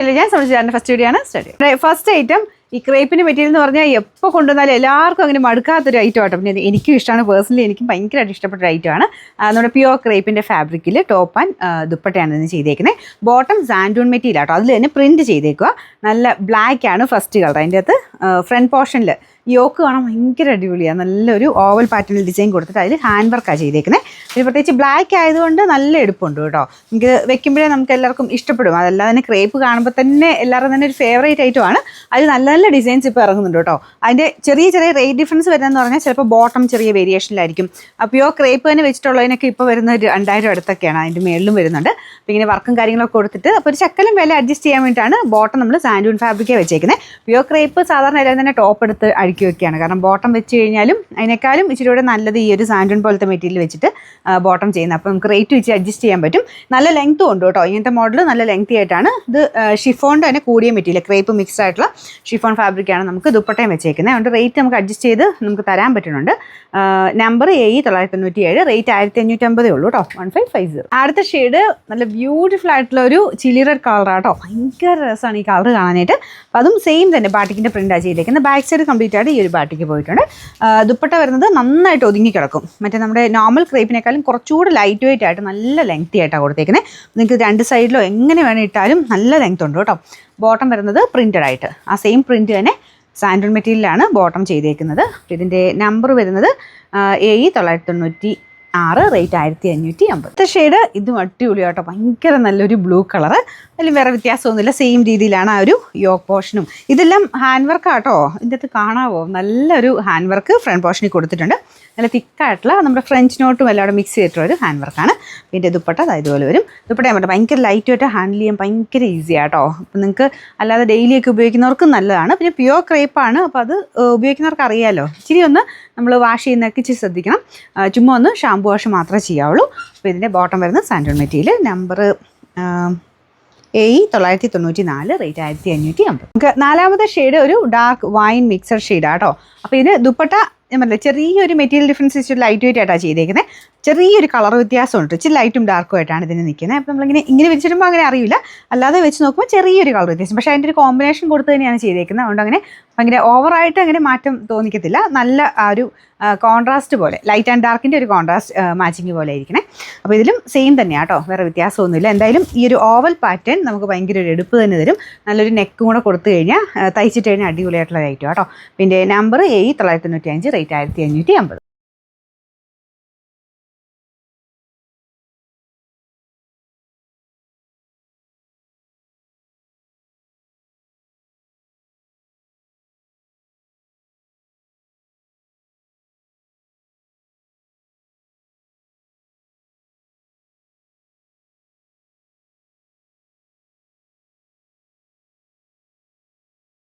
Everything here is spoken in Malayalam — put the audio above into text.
ഞാൻ സംബന്ധിച്ചാണ് ഫസ്റ്റ് വീഡിയോ ആണ് സ്റ്റാർട്ട്. ഫസ്റ്റ് ഐറ്റം ഈ ക്രേപ്പിൻ്റെ മെറ്റീരിയൽ എന്ന് പറഞ്ഞാൽ എപ്പോൾ കൊണ്ടുവന്നാലും എല്ലാവർക്കും അങ്ങനെ മടുക്കാത്തൊരു ഐറ്റം ആട്ടോ. പിന്നെ എനിക്കും ഇഷ്ടമാണ്, പേഴ്സണലി എനിക്കും ഭയങ്കരമായിട്ട് ഇഷ്ടപ്പെട്ട ഒരു ഐറ്റമാണ്. നമ്മുടെ പ്യുവർ ക്രേപ്പിൻ്റെ ഫാബ്രിക്കിൽ ടോപ്പ് ആൻഡ് ദുപ്പട്ടയാണ് ഇതിന് ചെയ്തേക്കുന്നത്. ബോട്ടം സാൻഡൂൺ മെറ്റീരിയൽ ആട്ടോ, അതിൽ തന്നെ പ്രിൻറ്റ് ചെയ്തേക്കുക. നല്ല ബ്ലാക്ക് ആണ് ഫസ്റ്റ് കളർ. അതിൻ്റെ അകത്ത് ഫ്രണ്ട് പോർഷനിൽ യോക്ക് കാണാൻ ഭയങ്കര അടിപൊളിയാണ്. നല്ലൊരു ഓവൽ പാറ്റേണിൽ ഡിസൈൻ കൊടുത്തിട്ട് അതിൽ ഹാൻഡ് വർക്കാണ് ചെയ്തേക്കുന്നത്. പിന്നെ പ്രത്യേകിച്ച് ബ്ലാക്ക് ആയതുകൊണ്ട് നല്ല എടുപ്പുണ്ട് കേട്ടോ. നമുക്ക് വെക്കുമ്പോഴേ നമുക്ക് എല്ലാവർക്കും ഇഷ്ടപ്പെടും. അതല്ലാതെ തന്നെ ക്രേപ്പ് കാണുമ്പോൾ തന്നെ എല്ലാവരും തന്നെ ഒരു ഫേവറേറ്റ് ഐറ്റമാണ്. അതിൽ നല്ല നല്ല ഡിസൈൻസ് ഇപ്പോൾ ഇറങ്ങുന്നുണ്ട് കേട്ടോ. അതിൻ്റെ ചെറിയ ചെറിയ റേറ്റ് ഡിഫറൻസ് വരുന്നതെന്ന് പറഞ്ഞാൽ ചിലപ്പോൾ ബോട്ടം ചെറിയ വേരിയേഷനിലായിരിക്കും. പ്യുവർ ക്രേപ്പ് തന്നെ വെച്ചിട്ടുള്ളതിനൊക്കെ ഇപ്പോൾ വരുന്ന ഒരു 2000 അടുത്തൊക്കെയാണ്. അതിൻ്റെ മേളിലും വരുന്നുണ്ട്. അപ്പോൾ ഇങ്ങനെ വർക്കും കാര്യങ്ങളൊക്കെ കൊടുത്തിട്ട് അപ്പോൾ ഒരു ശക്കലും വില അഡ്ജസ്റ്റ് ചെയ്യാൻ വേണ്ടിയിട്ടാണ് ബോട്ടം നമ്മൾ സാൻഡൂൺ ഫാബ്രിക്കേ വെച്ചേക്കുന്നത്. പ്യുവർ ക്രേപ്പ് സാധാരണ എല്ലാവരും തന്നെ ടോപ്പ് എടുത്ത് അഴിക്കി വെക്കുകയാണ്. കാരണം ബോട്ടം വെച്ച് കഴിഞ്ഞാലും അതിനേക്കാളും ഇച്ചിരി കൂടെ നല്ലത് ഈ ഒരു സാൻഡൂൺ പോലത്തെ മെറ്റീരിയൽ വെച്ചിട്ട് ബോട്ടം ചെയ്യുന്നത്. അപ്പോൾ നമുക്ക് റേറ്റ് വെച്ച് അഡ്ജസ്റ്റ് ചെയ്യാൻ പറ്റും. നല്ല ലെങ്ത്തും ഉണ്ട് കേട്ടോ. ഇങ്ങനത്തെ മോഡൽ നല്ല ലെങ്തി ആയിട്ടാണ്. ഇത് ഷിഫോണിൻ്റെ തന്നെ കൂടിയ മെറ്റീരിയൽ, ക്രേപ്പ് മിക്സ്ഡ് ആയിട്ടുള്ള ഷിഫോൺ ഫാബ്രിക്കാണ് നമുക്ക് ദുപ്പട്ടയും വെച്ചേക്കുന്നത്. അതുകൊണ്ട് റേറ്റ് നമുക്ക് അഡ്ജസ്റ്റ് ചെയ്ത് നമുക്ക് തരാൻ പറ്റുന്നുണ്ട്. നമ്പർ AE997, റേറ്റ് 1550 ഉള്ളൂ കേട്ടോ. 1550. അടുത്ത ഷെയ്ഡ് നല്ല ബ്യൂട്ടിഫുൾ ആയിട്ടുള്ള ഒരു ചില്ലി റെഡ് കളറാട്ടോ. ഭയങ്കര രസമാണ് ഈ കളർ കാണാനായിട്ട്. അപ്പോൾ അതും സെയിം തന്നെ ബാട്ടിക്കിൻ്റെ പ്രിൻ്റാണ് ചെയ്തേക്കുന്നത്. ബാക്ക് സൈഡ് കംപ്ലീറ്റ് ആയിട്ട് ഈ ഒരു ബാട്ടിക്ക് പോയിട്ടുണ്ട്. ദുപ്പട്ട വരുന്നത് നന്നായിട്ട് ഒതുങ്ങി കിടക്കും. മറ്റേ നമ്മുടെ നോർമൽ ക്രേപ്പിനേക്കാളും കുറച്ചുകൂടി ലൈറ്റ് വെയിറ്റ് ആയിട്ട് നല്ല ലെങ്തി ആയിട്ടാണ് കൊടുത്തേക്കുന്നത്. നിങ്ങൾക്ക് രണ്ട് സൈഡിലോ എങ്ങനെ വേണം ഇട്ടാലും നല്ല ലെങ്ത് ഉണ്ട് കേട്ടോ. ബോട്ടം വരുന്നത് പ്രിൻറ്റഡ് ആയിട്ട് ആ സെയിം പ്രിൻറ്റ് തന്നെ സാൻഡൂൺ മെറ്റീരിയലാണ് ബോട്ടം ചെയ്തേക്കുന്നത്. ഇതിൻ്റെ നമ്പർ വരുന്നത് AE996, റേറ്റ് 1550. ഷെയ്ഡ് ഇതും അടിപൊളി കേട്ടോ. ഭയങ്കര നല്ലൊരു ബ്ലൂ കളറ്. അതിലും വേറെ വ്യത്യാസമൊന്നുമില്ല. സെയിം രീതിയിലാണ് ആ ഒരു യോക്ക് പോർഷനും. ഇതെല്ലാം ഹാൻഡ് വർക്ക് ആട്ടോ. ഇതിൻ്റെ അകത്ത് കാണാവോ നല്ലൊരു ഹാൻഡ് വർക്ക് ഫ്രണ്ട് പോർഷനിൽ കൊടുത്തിട്ടുണ്ട്. നല്ല തിക്കായിട്ടുള്ള നമ്മുടെ ഫ്രഞ്ച് നോട്ടും എല്ലാം അവിടെ മിക്സ് ചെയ്തിട്ടുള്ള ഒരു ഹാൻഡ് വർക്കാണ്. ഇതിൻ്റെ ദുപ്പട്ട ഇതുപോലെ വരും. ദുപ്പട്ട ഞാൻ പറഞ്ഞാൽ ഭയങ്കര ലൈറ്റ് ആയിട്ട് ഹാൻഡിൽ ചെയ്യാൻ ഭയങ്കര ഈസി ആട്ടോ. അപ്പം നിങ്ങൾക്ക് അല്ലാതെ ഡെയിലിയൊക്കെ ഉപയോഗിക്കുന്നവർക്കും നല്ലതാണ്. പിന്നെ പ്യുവർ ക്രേപ്പാണ്. അപ്പോൾ അത് ഉപയോഗിക്കുന്നവർക്ക് അറിയാമല്ലോ. ഇച്ചിരി ഒന്ന് നമ്മൾ വാഷ് ചെയ്യുന്നതൊക്കെ ഇച്ചിരി ശ്രദ്ധിക്കണം. ചുമ്മാ ഒന്ന് ഷാമ്പു വാഷ് മാത്രമേ ചെയ്യാവുള്ളൂ. അപ്പോൾ ഇതിൻ്റെ ബോട്ടം വരുന്നത് സാൻഡൂൺ മെറ്റീരിയൽ. Number AE994, rate 1550. നമുക്ക് നാലാമത്തെ ഷെയ്ഡ് ഒരു ഡാർക്ക് വൈൻ മിക്സർ ഷെയ്ഡാട്ടോ. അപ്പോൾ ഇതിന് ദുപ്പട്ട ഞാൻ പറഞ്ഞില്ല ചെറിയൊരു മെറ്റീരിയൽ ഡിഫറൻസ് വെച്ചിട്ട് ലൈറ്റ് വെയിറ്റ് ആയിട്ടാണ് ചെയ്തേക്കുന്നത്. ചെറിയൊരു കളർ വ്യത്യാസമുണ്ട്. ഇച്ചിരി ലൈറ്റും ഡാർക്കും ആയിട്ടാണ് ഇതിന് നിൽക്കുന്നത്. അപ്പോൾ നമ്മളിങ്ങനെ വെച്ചിടുമ്പോൾ അങ്ങനെ അറിയില്ല. അല്ലാതെ വെച്ച് നോക്കുമ്പോൾ ചെറിയൊരു കളർ വ്യത്യാസം. പക്ഷേ അതിൻ്റെ ഒരു കോമ്പിനേഷൻ കൊടുത്ത് തന്നെയാണ് ചെയ്തേക്കുന്നത്. അതുകൊണ്ട് അങ്ങനെ ഭയങ്കര ഓവറായിട്ട് അങ്ങനെ മാറ്റം തോന്നിക്കത്തില്ല. നല്ല ആ ഒരു കോൺട്രാസ്റ്റ് പോലെ, ലൈറ്റ് ആൻഡ് ഡാർക്കിൻ്റെ ഒരു കോൺട്രാസ്റ്റ് മാച്ചിങ് പോലെ ആയിരിക്കണേ. അപ്പോൾ ഇതിലും സെയിം തന്നെയാണ് കേട്ടോ. വേറെ വ്യത്യാസമൊന്നുമില്ല. എന്തായാലും ഈ ഒരു ഓവൽ പാറ്റേൺ നമുക്ക് ഭയങ്കര ഒരു എടുപ്പ് തന്നെ തരും. നല്ലൊരു നെക്കും കൂടെ കൊടുത്തു കഴിഞ്ഞാൽ തയ്ച്ചിട്ട് കഴിഞ്ഞാൽ അടിപൊളിയായിട്ടുള്ള ഐറ്റം കേട്ടോ. പിന്നെ നമ്പർ AE995, റേറ്റ് 1550.